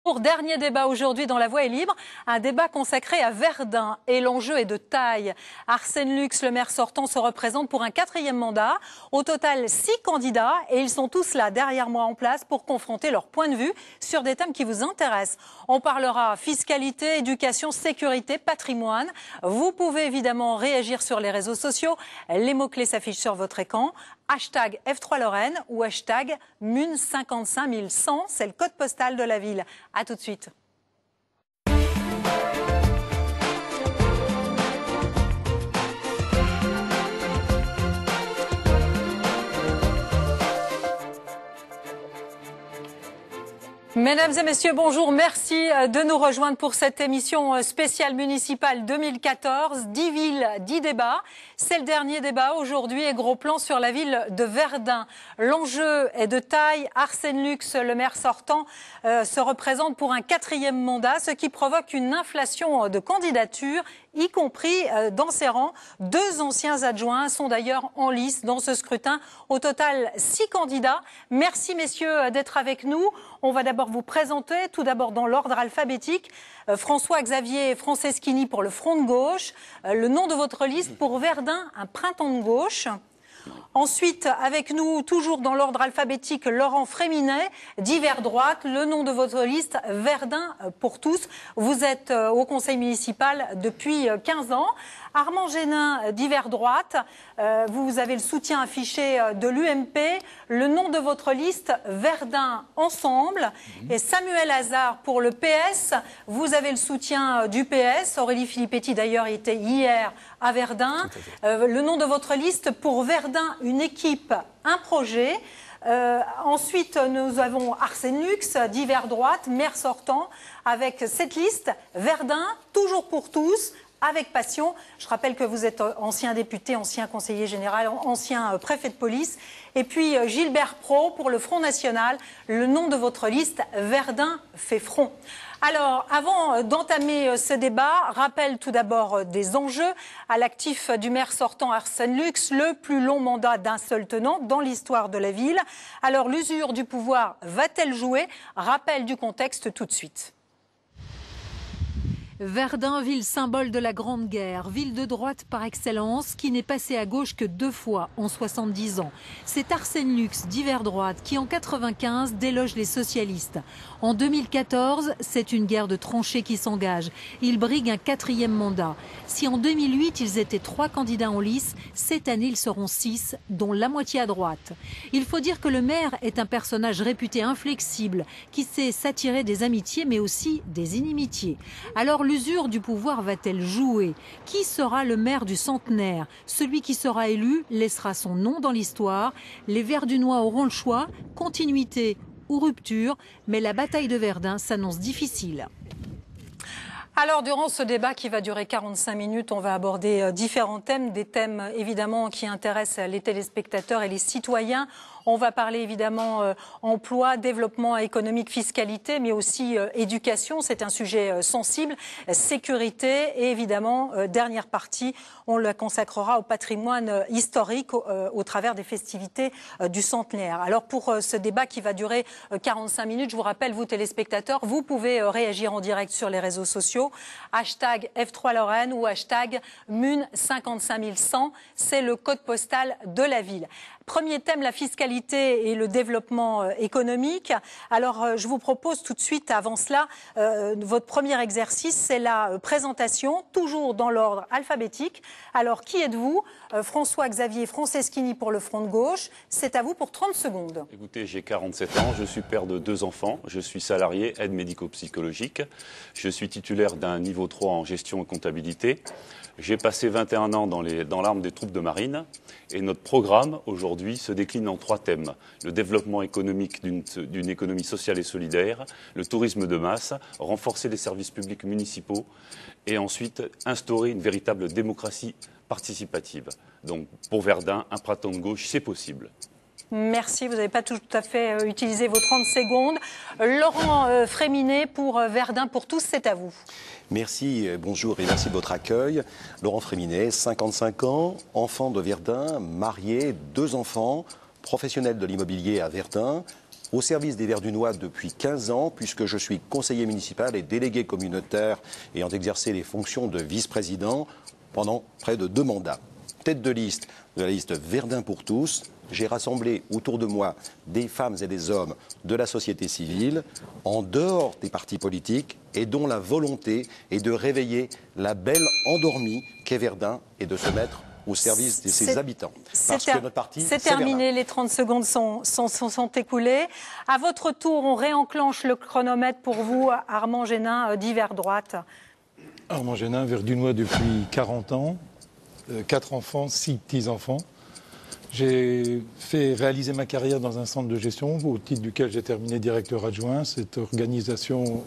Pour dernier débat aujourd'hui dans La Voix est libre, un débat consacré à Verdun et l'enjeu est de taille. Arsène Lux, le maire sortant, se représente pour un 4e mandat. Au total, 6 candidats et ils sont tous là derrière moi en place pour confronter leur point de vue sur des thèmes qui vous intéressent. On parlera fiscalité, éducation, sécurité, patrimoine. Vous pouvez évidemment réagir sur les réseaux sociaux. Les mots-clés s'affichent sur votre écran. Hashtag F3 Lorraine ou hashtag MUN 55100, c'est le code postal de la ville. A tout de suite. Mesdames et messieurs, bonjour. Merci de nous rejoindre pour cette émission spéciale municipale 2014. 10 villes, 10 débats. C'est le dernier débat aujourd'hui et gros plan sur la ville de Verdun. L'enjeu est de taille. Arsène Lux, le maire sortant, se représente pour un 4e mandat, ce qui provoque une inflation de candidatures, y compris dans ses rangs. 2 anciens adjoints sont d'ailleurs en lice dans ce scrutin. Au total, 6 candidats. Merci messieurs d'être avec nous. On va d'abord vous présenter, tout d'abord dans l'ordre alphabétique, François-Xavier Franceschini pour le Front de gauche, le nom de votre liste pour Verdun, un printemps de gauche. Ensuite, avec nous, toujours dans l'ordre alphabétique, Laurent Fréminet, d'Hiver Droite, le nom de votre liste, Verdun pour tous. Vous êtes au conseil municipal depuis 15 ans. Armand Génin, d'Hiver Droite, vous avez le soutien affiché de l'UMP. Le nom de votre liste, Verdun Ensemble. Et Samuel Hazard pour le PS, vous avez le soutien du PS. Aurélie Filippetti, d'ailleurs, était hier à Verdun. Le nom de votre liste pour Verdun, une équipe, un projet. Ensuite, nous avons Arsène Lux, d'Hiver Droite, maire sortant, avec cette liste, Verdun, toujours pour tous, avec passion. Je rappelle que vous êtes ancien député, ancien conseiller général, ancien préfet de police. Et puis Gilbert Prault pour le Front National, le nom de votre liste, Verdun fait front. Alors, avant d'entamer ce débat, rappel tout d'abord des enjeux à l'actif du maire sortant Arsène Lux, le plus long mandat d'un seul tenant dans l'histoire de la ville. Alors, l'usure du pouvoir va-t-elle jouer? Rappel du contexte tout de suite. Verdun, ville symbole de la Grande Guerre, ville de droite par excellence, qui n'est passée à gauche que 2 fois en 70 ans. C'est Arsène Lux, d'Hiver Droite, qui en 95 déloge les socialistes. En 2014, c'est une guerre de tranchées qui s'engage. Il brigue un 4e mandat. Si en 2008, ils étaient 3 candidats en lice, cette année, ils seront 6, dont la moitié à droite. Il faut dire que le maire est un personnage réputé inflexible, qui sait s'attirer des amitiés, mais aussi des inimitiés. Alors, l'usure du pouvoir va-t-elle jouer? Qui sera le maire du centenaire? Celui qui sera élu laissera son nom dans l'histoire. Les Verdunois auront le choix, continuité ou rupture, mais la bataille de Verdun s'annonce difficile. Alors, durant ce débat qui va durer 45 minutes, on va aborder différents thèmes, des thèmes évidemment qui intéressent les téléspectateurs et les citoyens. On va parler évidemment emploi, développement économique, fiscalité, mais aussi éducation. C'est un sujet sensible, sécurité et évidemment, dernière partie, on la consacrera au patrimoine historique au travers des festivités du centenaire. Alors pour ce débat qui va durer 45 minutes, je vous rappelle, vous téléspectateurs, vous pouvez réagir en direct sur les réseaux sociaux. Hashtag F3 Lorraine ou hashtag MUN 55100, c'est le code postal de la ville. Premier thème, la fiscalité et le développement économique. Alors, je vous propose tout de suite, avant cela, votre premier exercice, c'est la présentation, toujours dans l'ordre alphabétique. Alors, qui êtes-vous? François-Xavier Franceschini pour le Front de gauche. C'est à vous pour 30 secondes. Écoutez, j'ai 47 ans, je suis père de 2 enfants, je suis salarié, aide médico-psychologique. Je suis titulaire d'un niveau 3 en gestion et comptabilité. J'ai passé 21 ans dans l'arme des troupes de marine et notre programme aujourd'hui se décline en 3 thèmes. Le développement économique d'une économie sociale et solidaire, le tourisme de masse, renforcer les services publics municipaux et ensuite instaurer une véritable démocratie participative. Donc pour Verdun, un printemps de gauche, c'est possible. Merci, vous n'avez pas tout à fait utilisé vos 30 secondes. Laurent Fréminet pour Verdun pour tous, c'est à vous. Merci, bonjour et merci de votre accueil. Laurent Fréminet, 55 ans, enfant de Verdun, marié, 2 enfants, professionnel de l'immobilier à Verdun, au service des Verdunois depuis 15 ans, puisque je suis conseiller municipal et délégué communautaire ayant exercé les fonctions de vice-président pendant près de 2 mandats. Tête de liste de la liste Verdun pour tous, j'ai rassemblé autour de moi des femmes et des hommes de la société civile, en dehors des partis politiques, et dont la volonté est de réveiller la belle endormie qu'est Verdun et de se mettre au service de ses habitants. Parce que notre parti, c'est terminé, les 30 secondes sont écoulées. À votre tour, on réenclenche le chronomètre pour vous, Armand Génin, d'hiver droite. Armand Génin, Verdunois depuis 40 ans, 4 enfants, 6 petits-enfants. J'ai fait réaliser ma carrière dans un centre de gestion, au titre duquel j'ai terminé directeur adjoint. Cette organisation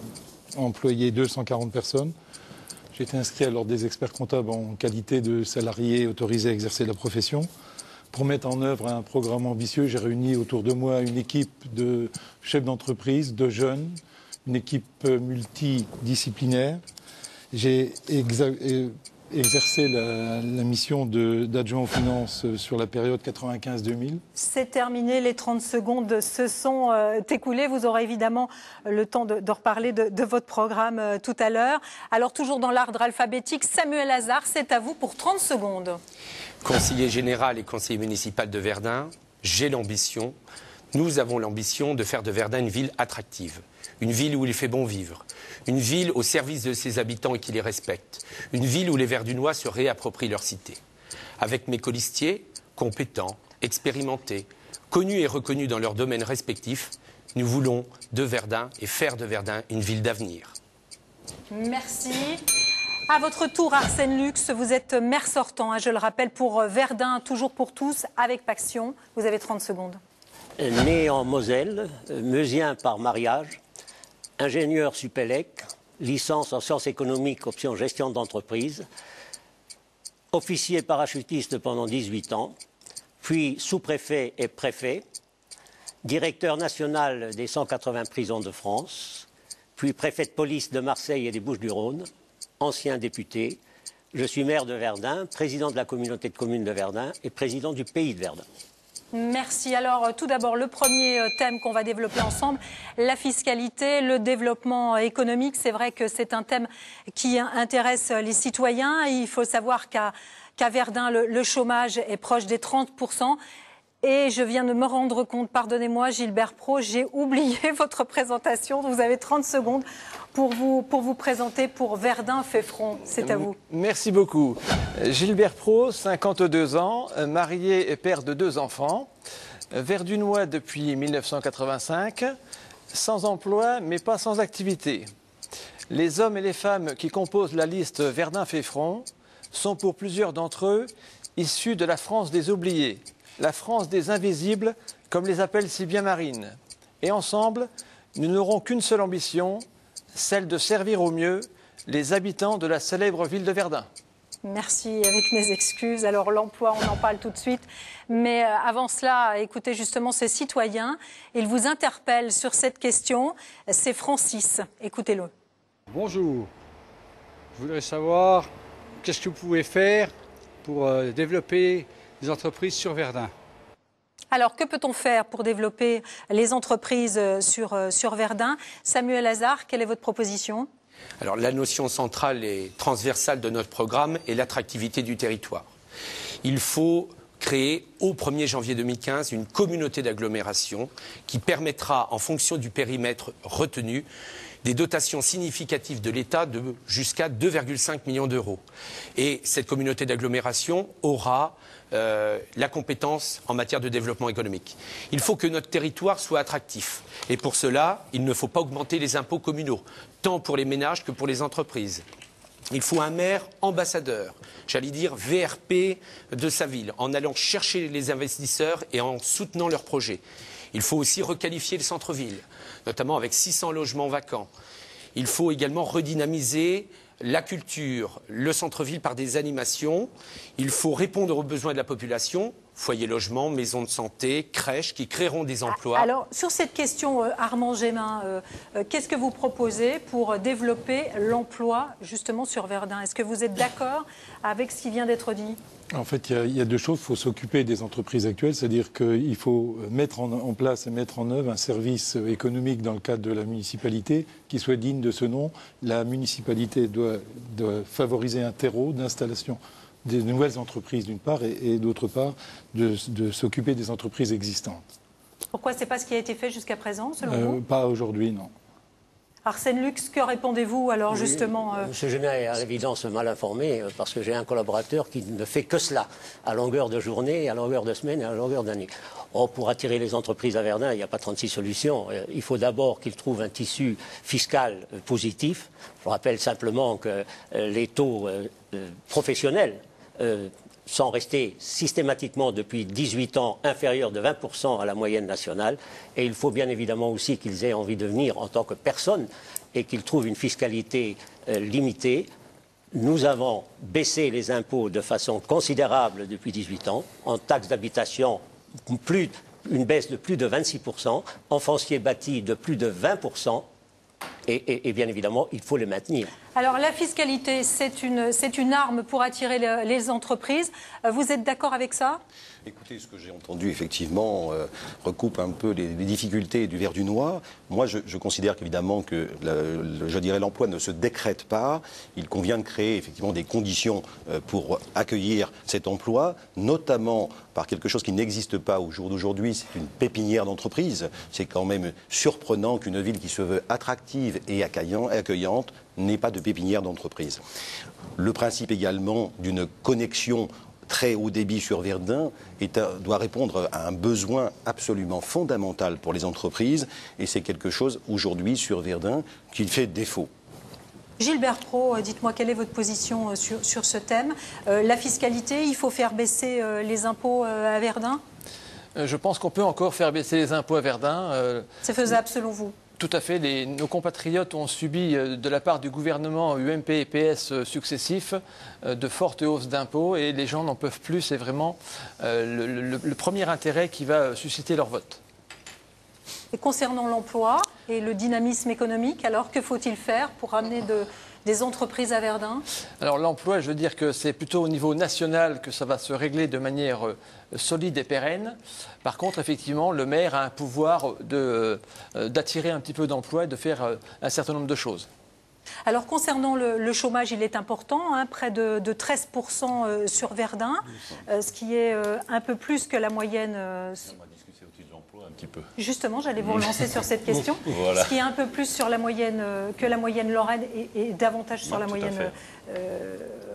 employait 240 personnes. J'ai été inscrit à l'ordre des experts comptables en qualité de salarié autorisé à exercer la profession. Pour mettre en œuvre un programme ambitieux, j'ai réuni autour de moi une équipe de chefs d'entreprise, de jeunes, une équipe multidisciplinaire. J'ai exercé la mission d'adjoint aux finances sur la période 95-2000. C'est terminé, les 30 secondes se sont écoulées. Vous aurez évidemment le temps de reparler de votre programme tout à l'heure. Alors toujours dans l'ordre alphabétique, Samuel Hazard, c'est à vous pour 30 secondes. Conseiller général et conseiller municipal de Verdun, nous avons l'ambition de faire de Verdun une ville attractive. Une ville où il fait bon vivre, une ville au service de ses habitants et qui les respecte, une ville où les Verdunois se réapproprient leur cité. Avec mes colistiers, compétents, expérimentés, connus et reconnus dans leurs domaines respectifs, nous voulons de Verdun et faire de Verdun une ville d'avenir. Merci. À votre tour, Arsène Lux, vous êtes maire sortant, je le rappelle, pour Verdun, toujours pour tous, avec Paction. Vous avez 30 secondes. Né en Moselle, meusien par mariage, ingénieur Supélec, licence en sciences économiques, option gestion d'entreprise, officier parachutiste pendant 18 ans, puis sous-préfet et préfet, directeur national des 180 prisons de France, puis préfet de police de Marseille et des Bouches-du-Rhône, ancien député. Je suis maire de Verdun, président de la communauté de communes de Verdun et président du pays de Verdun. Merci. Alors, tout d'abord, le premier thème qu'on va développer ensemble, la fiscalité, le développement économique. C'est vrai que c'est un thème qui intéresse les citoyens. Il faut savoir qu'à Verdun, le chômage est proche des 30%. Et je viens de me rendre compte, pardonnez-moi Gilbert Pro, j'ai oublié votre présentation. Vous avez 30 secondes pour vous présenter pour Verdun fait front. C'est à vous. Merci beaucoup. Gilbert Pro, 52 ans, marié et père de 2 enfants, verdunois depuis 1985, sans emploi mais pas sans activité. Les hommes et les femmes qui composent la liste Verdun fait front sont pour plusieurs d'entre eux issus de la France des oubliés, la France des invisibles, comme les appelle si bien Marine. Et ensemble, nous n'aurons qu'une seule ambition, celle de servir au mieux les habitants de la célèbre ville de Verdun. Merci, avec mes excuses. Alors l'emploi, on en parle tout de suite. Mais avant cela, écoutez justement ces citoyens. Ils vous interpellent sur cette question. C'est Francis. Écoutez-le. Bonjour. Je voudrais savoir qu'est-ce que vous pouvez faire pour développer les entreprises sur Verdun. Alors, que peut-on faire pour développer les entreprises sur Verdun? Samuel Hazard, quelle est votre proposition? Alors, la notion centrale et transversale de notre programme est l'attractivité du territoire. Il faut créer au 1er janvier 2015 une communauté d'agglomération qui permettra, en fonction du périmètre retenu, des dotations significatives de l'État de jusqu'à 2,5 millions d'euros. Et cette communauté d'agglomération aura la compétence en matière de développement économique. Il faut que notre territoire soit attractif. Et pour cela, il ne faut pas augmenter les impôts communaux, tant pour les ménages que pour les entreprises. Il faut un maire ambassadeur, j'allais dire VRP de sa ville, en allant chercher les investisseurs et en soutenant leurs projets. Il faut aussi requalifier le centre-ville, notamment avec 600 logements vacants. Il faut également redynamiser la culture, le centre-ville par des animations. Il faut répondre aux besoins de la population, foyers logement, maisons de santé, crèches qui créeront des emplois. Alors, sur cette question, Armand Génin, qu'est-ce que vous proposez pour développer l'emploi justement sur Verdun? Est-ce que vous êtes d'accord avec ce qui vient d'être dit? En fait, il y a deux choses. Il faut s'occuper des entreprises actuelles, c'est-à-dire qu'il faut mettre en place et mettre en œuvre un service économique dans le cadre de la municipalité qui soit digne de ce nom. La municipalité doit favoriser un terreau d'installation des nouvelles entreprises d'une part et d'autre part de s'occuper des entreprises existantes. Pourquoi ce n'est pas ce qui a été fait jusqu'à présent, selon vous? Pas aujourd'hui, non. Arsène Lux, que répondez-vous alors justement Monsieur Génin est à l'évidence mal informé parce que j'ai un collaborateur qui ne fait que cela, à longueur de journée, à longueur de semaine et à longueur d'année. Or, pour attirer les entreprises à Verdun, il n'y a pas 36 solutions. Il faut d'abord qu'ils trouvent un tissu fiscal positif. Je rappelle simplement que les taux professionnels sont restés systématiquement depuis 18 ans inférieurs de 20% à la moyenne nationale. Et il faut bien évidemment aussi qu'ils aient envie de venir en tant que personne et qu'ils trouvent une fiscalité limitée. Nous avons baissé les impôts de façon considérable depuis 18 ans. En taxes d'habitation, une baisse de plus de 26%. En foncier bâti, de plus de 20%. Et bien évidemment, il faut les maintenir. Alors la fiscalité, c'est une arme pour attirer les entreprises. Vous êtes d'accord avec ça? Écoutez, ce que j'ai entendu, effectivement, recoupe un peu les difficultés du Verdunois. Moi, je considère qu'évidemment que, je dirais, l'emploi ne se décrète pas. Il convient de créer, effectivement, des conditions pour accueillir cet emploi, notamment par quelque chose qui n'existe pas au jour d'aujourd'hui, c'est une pépinière d'entreprise. C'est quand même surprenant qu'une ville qui se veut attractive et accueillante n'ait pas de pépinière d'entreprise. Le principe également d'une connexion très haut débit sur Verdun doit répondre à un besoin absolument fondamental pour les entreprises et c'est quelque chose aujourd'hui sur Verdun qui fait défaut. Gilbert Pro, dites-moi quelle est votre position sur ce thème. La fiscalité, il faut faire baisser les impôts à Verdun? Je pense qu'on peut encore faire baisser les impôts à Verdun. C'est faisable selon vous? Tout à fait. Nos compatriotes ont subi de la part du gouvernement UMP et PS successifs de fortes hausses d'impôts et les gens n'en peuvent plus. C'est vraiment le premier intérêt qui va susciter leur vote. Et concernant l'emploi et le dynamisme économique, alors que faut-il faire pour ramener des entreprises à Verdun? Alors l'emploi, je veux dire que c'est plutôt au niveau national que ça va se régler de manière solide et pérenne. Par contre, effectivement, le maire a un pouvoir d'attirer un petit peu d'emplois et de faire un certain nombre de choses. Alors concernant le chômage, il est important, hein, près de 13% sur Verdun, ce qui est un peu plus que la moyenne. Un petit peu. Justement, j'allais vous relancer sur cette question. Voilà. Ce qui est un peu plus sur la moyenne que la moyenne lorraine et davantage sur la moyenne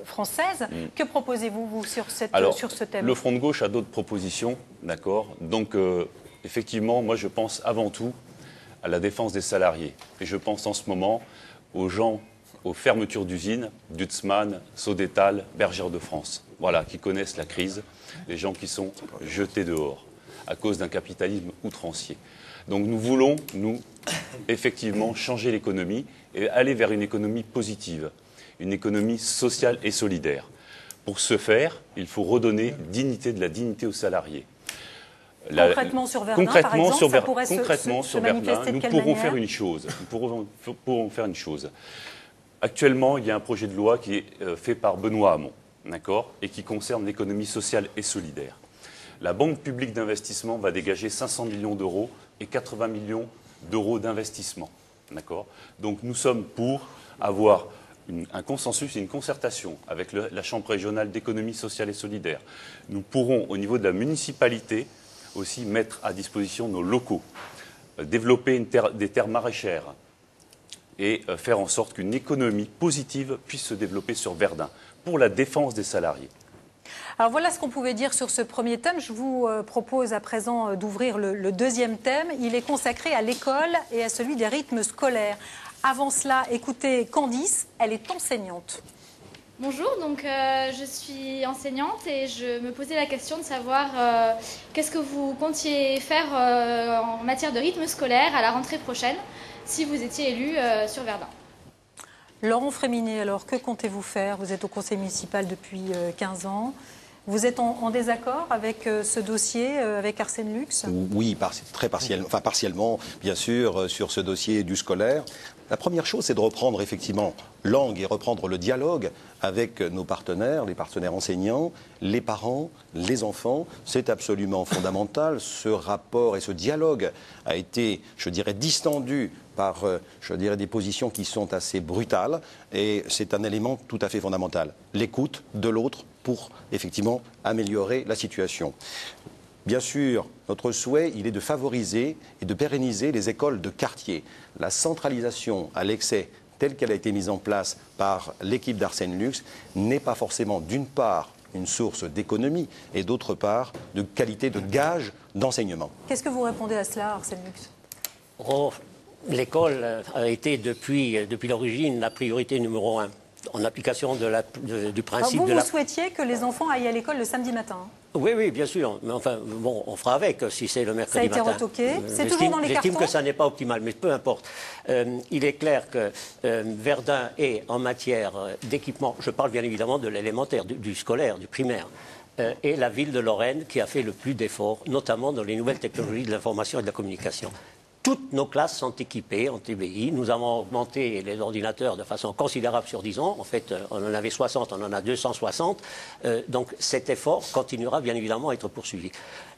française. Que proposez-vous, vous, sur ce thème? Le Front de gauche a d'autres propositions, d'accord. Donc, effectivement, moi, je pense avant tout à la défense des salariés. Et je pense en ce moment aux gens, aux fermetures d'usines, Dutzmann, Sodétal, Bergère de France, voilà, qui connaissent la crise, les gens qui sont jetés dehors à cause d'un capitalisme outrancier. Donc nous voulons, nous, effectivement, changer l'économie et aller vers une économie positive, une économie sociale et solidaire. Pour ce faire, il faut redonner de la dignité aux salariés. Concrètement sur Verdun, par exemple, ça pourrait se manifester de quelle manière? Nous pourrons faire une chose. Actuellement, il y a un projet de loi qui est fait par Benoît Hamon, d'accord, et qui concerne l'économie sociale et solidaire. La Banque publique d'investissement va dégager 500 millions d'euros et 80 millions d'euros d'investissement. D'accord ? Donc nous sommes pour avoir un consensus et une concertation avec la Chambre régionale d'économie sociale et solidaire. Nous pourrons, au niveau de la municipalité, aussi mettre à disposition nos locaux, développer des terres maraîchères et faire en sorte qu'une économie positive puisse se développer sur Verdun pour la défense des salariés. Alors voilà ce qu'on pouvait dire sur ce premier thème. Je vous propose à présent d'ouvrir le deuxième thème. Il est consacré à l'école et à celui des rythmes scolaires. Avant cela, écoutez Candice, elle est enseignante. Bonjour, donc je suis enseignante et je me posais la question de savoir qu'est-ce que vous comptiez faire en matière de rythme scolaire à la rentrée prochaine si vous étiez élu sur Verdun. Laurent Fréminet, alors que comptez-vous faire? Vous êtes au conseil municipal depuis 15 ans. Vous êtes en désaccord avec ce dossier, avec Arsène Lux? Oui, très partiellement, enfin partiellement, bien sûr, sur ce dossier du scolaire. La première chose, c'est de reprendre effectivement l'angle et reprendre le dialogue avec nos partenaires, les partenaires enseignants, les parents, les enfants. C'est absolument fondamental. Ce rapport et ce dialogue a été, je dirais, distendu par, je dirais, des positions qui sont assez brutales. Et c'est un élément tout à fait fondamental. L'écoute de l'autre pour, effectivement, améliorer la situation. Bien sûr, notre souhait, il est de favoriser et de pérenniser les écoles de quartier. La centralisation à l'excès, telle qu'elle a été mise en place par l'équipe d'Arsène Lux, n'est pas forcément, d'une part, une source d'économie et d'autre part, de qualité de gage d'enseignement. Qu'est-ce que vous répondez à cela, Arsène Lux? L'école a été depuis l'origine la priorité numéro 1. En application du principe Alors vous souhaitiez que les enfants aillent à l'école le samedi matin? Oui, bien sûr. Mais enfin, bon, on fera avec si c'est le mercredi matin. Ça a été retoqué. C'est toujours dans les cartons. J'estime que ça n'est pas optimal, mais peu importe. Il est clair que Verdun est en matière d'équipement, je parle bien évidemment de l'élémentaire, du scolaire, du primaire, est la ville de Lorraine qui a fait le plus d'efforts, notamment dans les nouvelles technologies de l'information et de la communication. Toutes nos classes sont équipées en TBI. Nous avons augmenté les ordinateurs de façon considérable sur 10 ans. En fait, on en avait 60, on en a 260. Donc cet effort continuera bien évidemment à être poursuivi.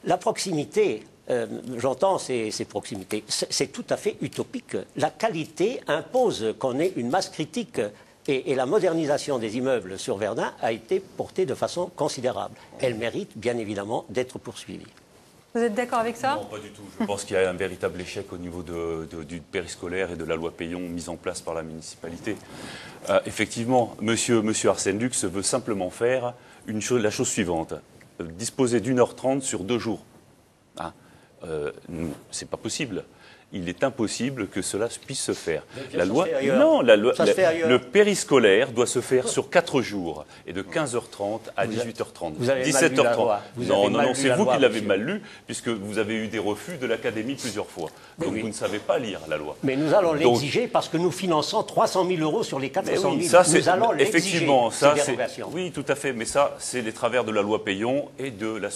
La proximité, j'entends ces proximités, c'est tout à fait utopique. La qualité impose qu'on ait une masse critique. Et la modernisation des immeubles sur Verdun a été portée de façon considérable. Elle mérite bien évidemment d'être poursuivie. Vous êtes d'accord avec ça? Non, pas du tout. Je pense qu'il y a un véritable échec au niveau du périscolaire et de la loi Payon mise en place par la municipalité. Effectivement, monsieur Arsène Lux veut simplement faire la chose suivante. Disposer d'1h30 sur 2 jours. Hein, c'est pas possible. Il est impossible que cela puisse se faire. La loi, non, le périscolaire doit se faire sur 4 jours et de 15h30 à 18h30. Vous avez 17h30. Non, c'est vous qui l'avez mal lu, puisque vous avez eu des refus de l'Académie plusieurs fois. Donc vous ne savez pas lire la loi. Mais nous allons l'exiger parce que nous finançons 300 000 € sur les 400 000. Ça, nous allons l'exiger. Effectivement, ça, oui, tout à fait. Mais ça, c'est les travers de la loi Payon et de la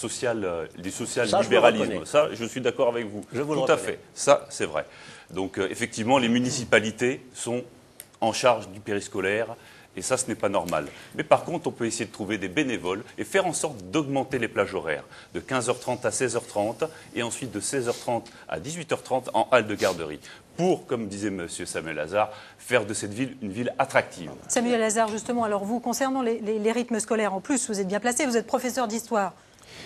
du social-libéralisme. Ça, je suis d'accord avec vous. Tout à fait. Ça, c'est vrai. Donc effectivement, les municipalités sont en charge du périscolaire et ça, ce n'est pas normal. Mais par contre, on peut essayer de trouver des bénévoles et faire en sorte d'augmenter les plages horaires de 15h30 à 16h30 et ensuite de 16h30 à 18h30 en halle de garderie pour, comme disait M. Samuel Lazare, faire de cette ville une ville attractive. Samuel Lazare, justement, alors vous, concernant les rythmes scolaires, en plus, vous êtes bien placé, vous êtes professeur d'histoire.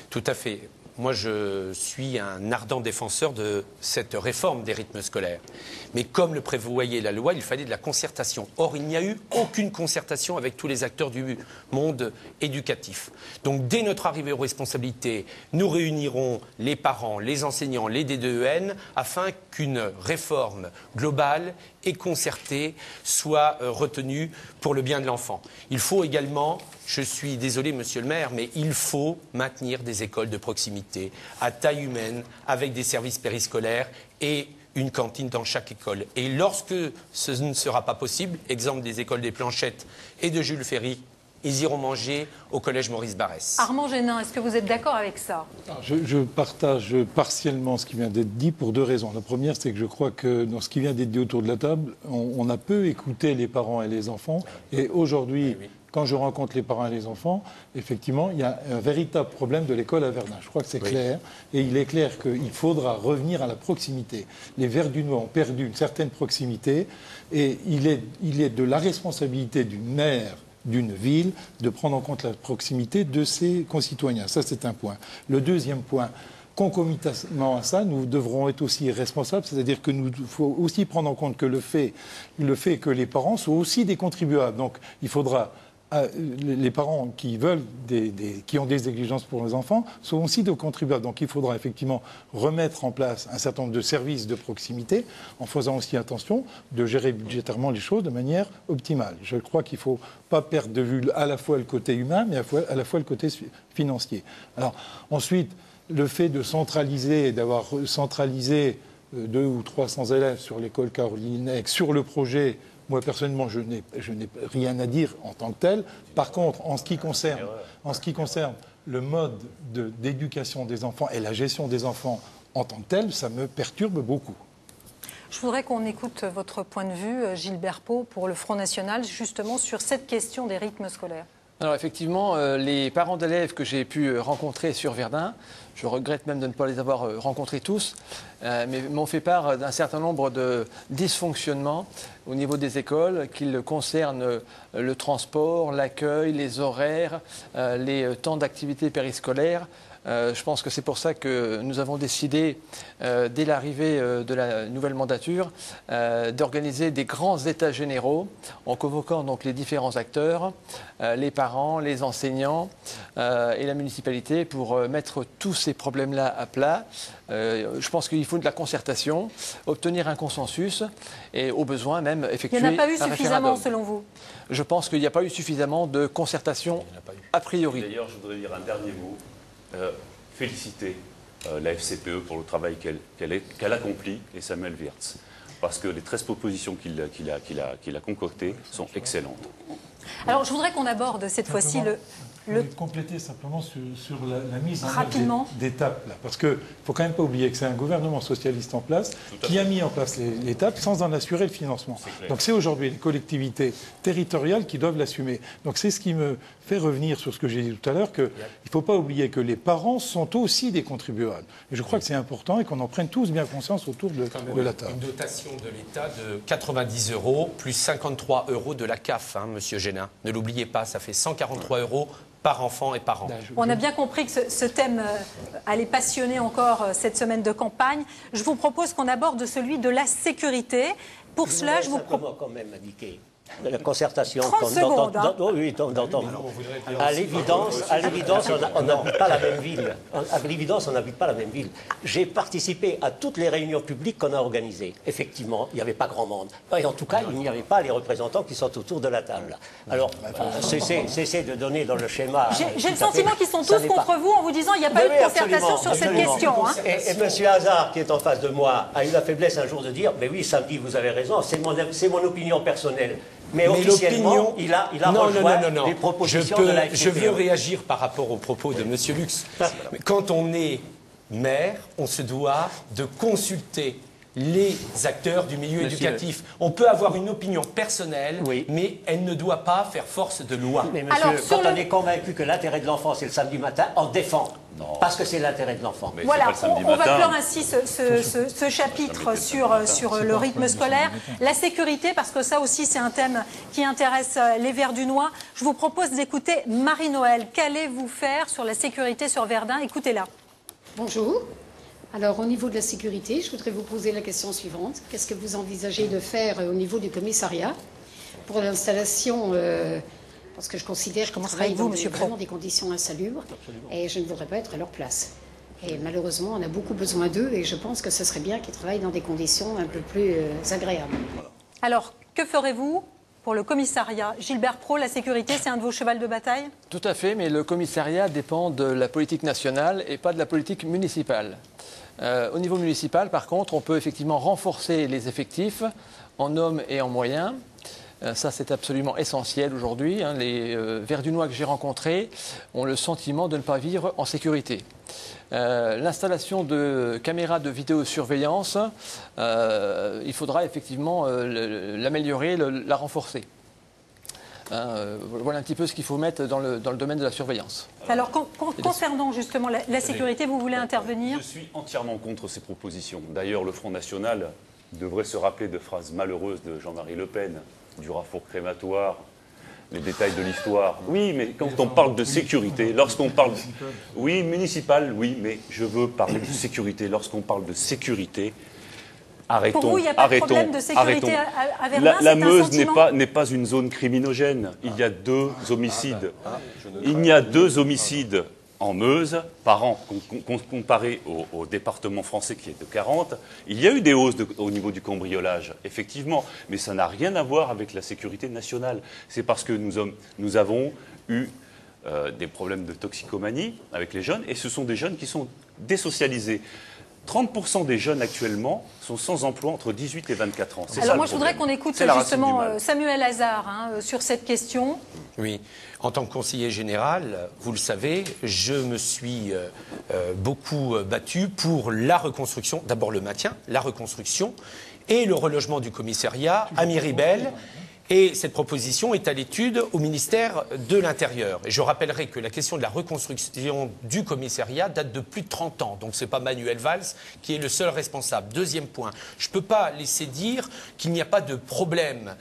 Tout à fait. Moi, je suis un ardent défenseur de cette réforme des rythmes scolaires. Mais comme le prévoyait la loi, il fallait de la concertation. Or, il n'y a eu aucune concertation avec tous les acteurs du monde éducatif. Donc, dès notre arrivée aux responsabilités, nous réunirons les parents, les enseignants, les D2EN, afin qu'une réforme globale et concertée soit retenue pour le bien de l'enfant. Il faut également, je suis désolé monsieur le maire, mais il faut maintenir des écoles de proximité à taille humaine avec des services périscolaires et une cantine dans chaque école. Et lorsque ce ne sera pas possible, exemple des écoles des Planchettes et de Jules Ferry, ils iront manger au collège Maurice Barrès. Armand Génin, est-ce que vous êtes d'accord avec ça? Je partage partiellement ce qui vient d'être dit pour 2 raisons. La première, c'est que je crois que dans ce qui vient d'être dit autour de la table, on a peu écouté les parents et les enfants. Et aujourd'hui, quand je rencontre les parents et les enfants, effectivement, il y a un véritable problème de l'école à Verdun. Je crois que c'est clair. Et il est clair qu'il faudra revenir à la proximité. Les Verdunois ont perdu une certaine proximité. Et il est de la responsabilité du maire d'une ville de prendre en compte la proximité de ses concitoyens. Ça, c'est un point. Le deuxième point, concomitamment à ça, nous devrons être aussi responsables, c'est-à-dire que nous faut aussi prendre en compte que le fait que les parents sont aussi des contribuables. Donc, il faudra les parents qui veulent qui ont des exigences pour les enfants sont aussi des contribuables. Donc il faudra effectivement remettre en place un certain nombre de services de proximité en faisant aussi attention de gérer budgétairement les choses de manière optimale. Je crois qu'il ne faut pas perdre de vue à la fois le côté humain mais à la fois le côté financier. Alors ensuite, le fait de centraliser, d'avoir centralisé 200 ou 300 élèves sur l'école Caroline Eck, sur le projet Moi, personnellement, je n'ai rien à dire en tant que tel. Par contre, en ce qui concerne le mode d'éducation des enfants et la gestion des enfants en tant que tel, ça me perturbe beaucoup. Je voudrais qu'on écoute votre point de vue, Gilbert Pau, pour le Front National, justement sur cette question des rythmes scolaires. Alors effectivement, les parents d'élèves que j'ai pu rencontrer sur Verdun, je regrette même de ne pas les avoir rencontrés tous, mais m'ont fait part d'un certain nombre de dysfonctionnements au niveau des écoles, qu'ils concernent le transport, l'accueil, les horaires, les temps d'activité périscolaire. Je pense que c'est pour ça que nous avons décidé, dès l'arrivée de la nouvelle mandature, d'organiser des grands états généraux en convoquant donc les différents acteurs, les parents, les enseignants et la municipalité pour mettre tous ces problèmes-là à plat. Je pense qu'il faut de la concertation, obtenir un consensus et au besoin même effectuer un référendum. Il n'y en a pas eu suffisamment selon vous? Je pense qu'il n'y a pas eu suffisamment de concertation a priori. D'ailleurs, je voudrais dire un dernier mot. Féliciter la FCPE pour le travail qu'elle accomplit et Samuel Wirtz, parce que les 13 propositions qu'il a concoctées sont excellentes. Alors, je voudrais qu'on aborde cette fois-ci compléter simplement sur la mise en œuvre d'étapes, parce qu'il ne faut quand même pas oublier que c'est un gouvernement socialiste en place qui a mis en place l'étape sans en assurer le financement. Donc c'est aujourd'hui les collectivités territoriales qui doivent l'assumer. Donc c'est ce qui me fait revenir sur ce que j'ai dit tout à l'heure, qu'il ne faut pas oublier que les parents sont aussi des contribuables. Et je crois que c'est important et qu'on en prenne tous bien conscience autour de la table. Une dotation de l'État de 90 € plus 53 € de la CAF, hein, Monsieur Génin. Ne l'oubliez pas, ça fait 143 € par enfant et par an. On a bien compris que ce thème allait passionner encore cette semaine de campagne. Je vous propose qu'on aborde celui de la sécurité. Pour cela, je vous propose quand même indiquer la concertation. 30 secondes. À l'évidence, on n'habite pas la même ville. À l'évidence, on n'habite pas la même ville. J'ai participé à toutes les réunions publiques qu'on a organisées. Effectivement, il n'y avait pas grand monde. Et en tout cas, il n'y avait pas les représentants qui sont autour de la table. Alors, cessez de donner dans le schéma. J'ai le sentiment qu'ils sont tous contre vous en vous disant qu'il n'y a pas eu de concertation sur cette question. Hein. Et M. Hazard, qui est en face de moi, a eu la faiblesse un jour de dire mais oui, samedi, vous avez raison, c'est mon opinion personnelle. Mais officiellement, il a rejoint les propositions de la FCPE. Je veux réagir par rapport aux propos de M. Lux. Quand on est maire, on se doit de consulter les acteurs du milieu éducatif. On peut avoir une opinion personnelle, mais elle ne doit pas faire force de loi. Mais monsieur, quand on est convaincu que l'intérêt de l'enfant, c'est le samedi matin, on défend. Non. Parce que c'est l'intérêt de l'enfant. Voilà, on va clore ainsi ce chapitre sur le rythme scolaire. La sécurité, parce que ça aussi c'est un thème qui intéresse les Verdunois. Je vous propose d'écouter Marie-Noël. Qu'allez-vous faire sur la sécurité sur Verdun? Écoutez-la. Bonjour. Alors, au niveau de la sécurité, je voudrais vous poser la question suivante. Qu'est-ce que vous envisagez de faire au niveau du commissariat pour l'installation parce que je considère qu'ils travaillent dans vraiment des conditions insalubres et je ne voudrais pas être à leur place. Et malheureusement, on a beaucoup besoin d'eux et je pense que ce serait bien qu'ils travaillent dans des conditions un peu plus agréables. Alors, que ferez-vous pour le commissariat? Gilbert Pau, la sécurité, c'est un de vos chevals de bataille? Tout à fait, mais le commissariat dépend de la politique nationale et pas de la politique municipale. Au niveau municipal, par contre, on peut effectivement renforcer les effectifs en hommes et en moyens. Ça, c'est absolument essentiel aujourd'hui. Les Verdunois que j'ai rencontrés ont le sentiment de ne pas vivre en sécurité. L'installation de caméras de vidéosurveillance, il faudra effectivement l'améliorer, la renforcer. Voilà un petit peu ce qu'il faut mettre dans le domaine de la surveillance. Alors, concernant justement la sécurité, vous voulez intervenir? Je suis entièrement contre ces propositions. D'ailleurs, le Front National devrait se rappeler de phrases malheureuses de Jean-Marie Le Pen, du raffour crématoire, les détails de l'histoire. Oui, mais quand on parle de sécurité, lorsqu'on parle... Oui, municipal, oui, mais je veux parler de sécurité. Lorsqu'on parle de sécurité, arrêtons. Pour vous, il n'y a pas de problème de sécurité à Verdun? La Meuse n'est pas une zone criminogène. Il y a 2 homicides. Il y a 2 homicides en Meuse par an, comparé au département français qui est de 40. Il y a eu des hausses au niveau du cambriolage, effectivement, mais ça n'a rien à voir avec la sécurité nationale. C'est parce que nous avons eu des problèmes de toxicomanie avec les jeunes, et ce sont des jeunes qui sont désocialisés. 30% des jeunes actuellement sont sans emploi entre 18 et 24 ans. Alors moi, je voudrais qu'on écoute justement Samuel Hazard sur cette question. Oui, en tant que conseiller général, vous le savez, je me suis beaucoup battu pour la reconstruction, d'abord le maintien, la reconstruction et le relogement du commissariat à Miribel. Et cette proposition est à l'étude au ministère de l'Intérieur. Et je rappellerai que la question de la reconstruction du commissariat date de plus de 30 ans. Donc ce n'est pas Manuel Valls qui est le seul responsable. Deuxième point, je ne peux pas laisser dire qu'il n'y a pas de problème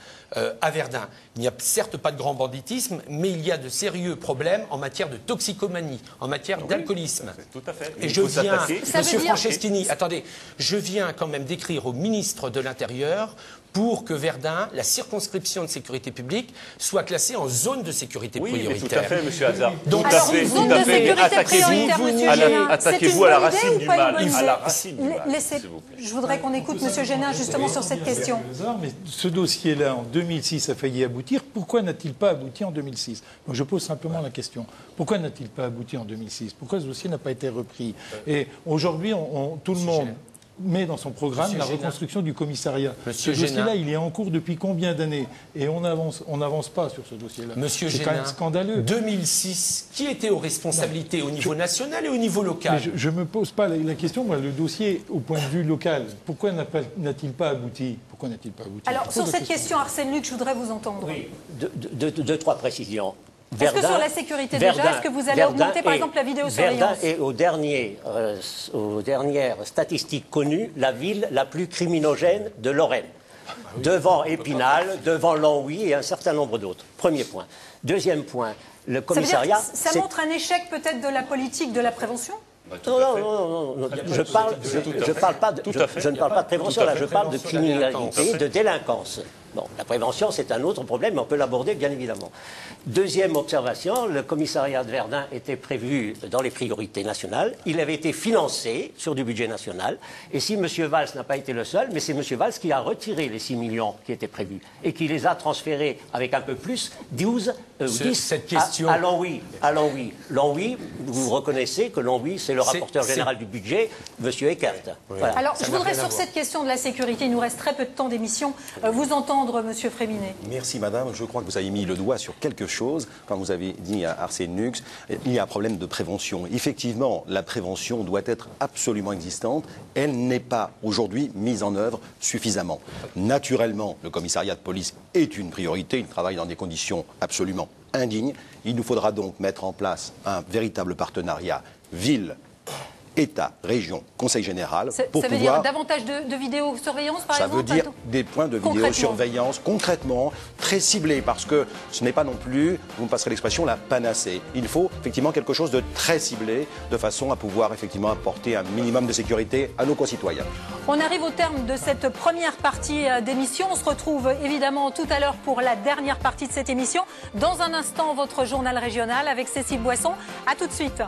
à Verdun. Il n'y a certes pas de grand banditisme, mais il y a de sérieux problèmes en matière de toxicomanie, en matière d'alcoolisme. Tout à fait. Et je viens, Monsieur Franceschini, attendez, je viens quand même d'écrire au ministre de l'Intérieur pour que Verdun, la circonscription de sécurité publique, soit classée en zone de sécurité prioritaire. Oui, tout à fait, monsieur Hazard. Donc, attaquez-vous à la racine du mal. Je voudrais qu'on écoute monsieur Génin justement sur cette question. Mais ce dossier-là, en 2006, a failli aboutir. Pourquoi n'a-t-il pas abouti en 2006 ? Donc je pose simplement la question. Pourquoi n'a-t-il pas abouti en 2006 ? Pourquoi ce dossier n'a pas été repris ? Et aujourd'hui, tout le monde met dans son programme la reconstruction du commissariat. Ce dossier-là, il est en cours depuis combien d'années ? Et on n'avance pas sur ce dossier-là. Monsieur Génin, c'est quand même scandaleux. 2006, qui était aux responsabilités au niveau national et au niveau local ? Je ne me pose pas la question, moi, le dossier au point de vue local. Pourquoi n'a-t-il pas abouti ? Alors, sur cette question, Arsène Luc, je voudrais vous entendre. Oui, deux, trois précisions. Est-ce que sur la sécurité déjà, est-ce que vous allez augmenter par exemple la vidéosurveillance ? Verdun est aux dernières statistiques connues la ville la plus criminogène de Lorraine. Devant Épinal, devant Longwy et un certain nombre d'autres. Premier point. Deuxième point, le commissariat... Ça montre un échec peut-être de la politique de la prévention ? Non. Je ne parle pas de prévention, là, je parle de criminalité, de délinquance. Bon, la prévention, c'est un autre problème, mais on peut l'aborder, bien évidemment. Deuxième observation, le commissariat de Verdun était prévu dans les priorités nationales. Il avait été financé sur du budget national. Et si M. Valls n'a pas été le seul, mais c'est M. Valls qui a retiré les 6 millions qui étaient prévus et qui les a transférés avec un peu plus, 10 à Longwy. Longwy, vous reconnaissez que Longwy, c'est le rapporteur général du budget, M. Eckert. Oui. Voilà. Alors, je voudrais sur cette question de la sécurité, il nous reste très peu de temps d'émission, vous entendre, M. Fréminet. Merci, madame. Je crois que vous avez mis le doigt sur quelque chose quand vous avez dit à Arsène Luc, il y a un problème de prévention. Effectivement, la prévention doit être absolument existante. Elle n'est pas aujourd'hui mise en œuvre suffisamment. Naturellement, le commissariat de police est une priorité. Il travaille dans des conditions absolument indignes. Il nous faudra donc mettre en place un véritable partenariat ville, État, région, Conseil général. Ça veut dire davantage de vidéosurveillance, par exemple ? Ça veut dire des points de vidéosurveillance concrètement, très ciblés, parce que ce n'est pas non plus, vous me passerez l'expression, la panacée. Il faut effectivement quelque chose de très ciblé, de façon à pouvoir effectivement apporter un minimum de sécurité à nos concitoyens. On arrive au terme de cette première partie d'émission. On se retrouve évidemment tout à l'heure pour la dernière partie de cette émission. Dans un instant, votre journal régional avec Cécile Boisson. À tout de suite.